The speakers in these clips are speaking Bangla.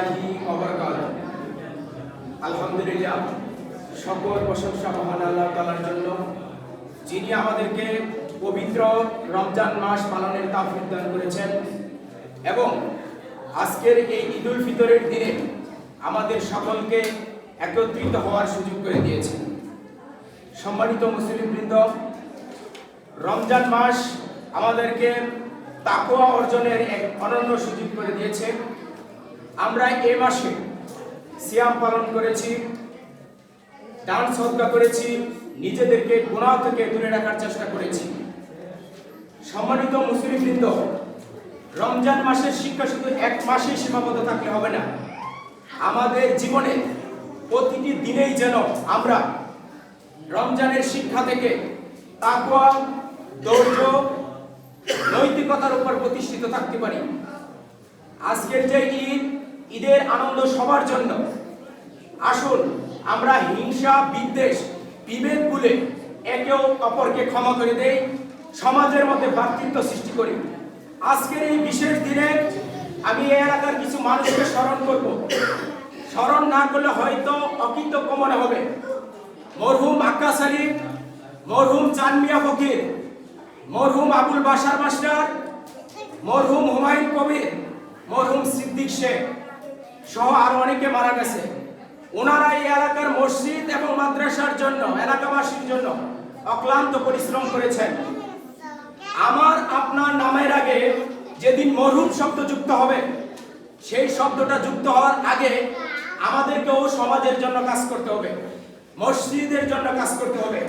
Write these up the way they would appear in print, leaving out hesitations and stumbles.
রহমতুল্লাহি ওয়া বারাকাতুহু। আলহামদুলিল্লাহ, সকল প্রশংসা মহান আল্লাহ তাআলার জন্য, যিনি আমাদেরকে পবিত্র রমজান মাস পালনের তৌফিক দান করেছেন এবং আজকের এই ঈদুল ফিতরের দিনে আমাদের সকলকে একত্রিত হওয়ার সুযোগ করে দিয়েছেন। সম্মানিত মুসলিমবৃন্দ, রমজান মাস আমাদেরকে তাকওয়া অর্জনের এক অনন্য সুযোগ করে দিয়েছে। আমরা এই মাসে সিয়াম পালন করেছি, দান সদকা করেছি, নিজেদেরকে গুনাহ থেকে দূরে রাখার চেষ্টা করেছি। সম্মানিত মুসলিমবৃন্দ, রমজান মাসের শিক্ষা শুধু এক মাসে সীমাবদ্ধ থাকলে হবে না। আমাদের জীবনে প্রতিটি দিনেই যেন আমরা রমজানের শিক্ষা থেকে তাকওয়া, ধৈর্য, নৈতিকতার উপর প্রতিষ্ঠিত থাকতে পারি। আজকের যে ঈদের আনন্দ সবার জন্য, আসুন আমরা হিংসা, বিদ্বেষ, বিভেদ ভুলে একে অপরকে ক্ষমা করে দেই, সমাজের মধ্যে ভ্রাতৃত্ব সৃষ্টি করি। আজকের এই বিশেষ দিনে আমি এই এলাকার কিছু মানুষকে স্মরণ করব। স্মরণ না করলে হয়তো অকৃতজ্ঞ মনে হবে। মরহুম আক্কাস আলী, মরহুম চাঁদ মিয়া ফকির, মরহুম আবুল বাশার মাস্টার, মরহুম হুমায়ুন কবির, মরহুম সিদ্দিক শেখ সহ আরো অনেকে মারা গেছে। ওনারা এই এলাকার মসজিদ এবং মাদ্রাসার জন্য, এলাকাবাসীর জন্য অক্লান্ত পরিশ্রম করেছেন। আমার আপনার নামের আগে যেদিন মরহুম শব্দ যুক্ত হবে, সেই শব্দটা যুক্ত হওয়ার আগে আমাদেরকেও সমাজের জন্য কাজ করতে হবে, মসজিদের জন্য কাজ করতে হবে।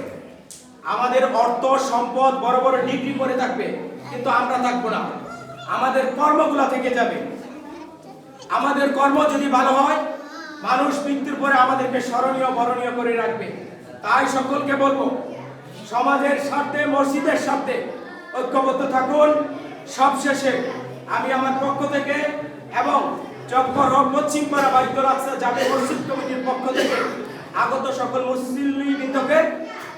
আমাদের অর্থ সম্পদ বড় বড় ডিগ্রি করে থাকবে, কিন্তু আমরা থাকবো না। আমাদের কর্মগুলো থেকে যাবে। আমাদের কর্ম যদি ভালো হয়, মানুষ মৃত্যুর পরে আমাদেরকে স্মরণীয় বরণীয় করে রাখবে। তাই সকলকে বলবো, সমাজের স্বার্থে, মসজিদের স্বার্থে ঐক্যবদ্ধ থাকুন। সবশেষে আমি আমার পক্ষ থেকে এবং চক্কর পশ্চিমপাড়া বাইতুল আকসা জামে মসজিদ কমিটির পক্ষ থেকে আগত সকল মুসলিমবৃন্দকে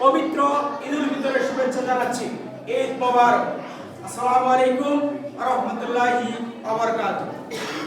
পবিত্র ঈদুল ফিতরের শুভেচ্ছা জানাচ্ছি। ঈদ মোবারক। আসসালামু আলাইকুম ওয়া রাহমাতুল্লাহি ওয়া বারাকাতুহু।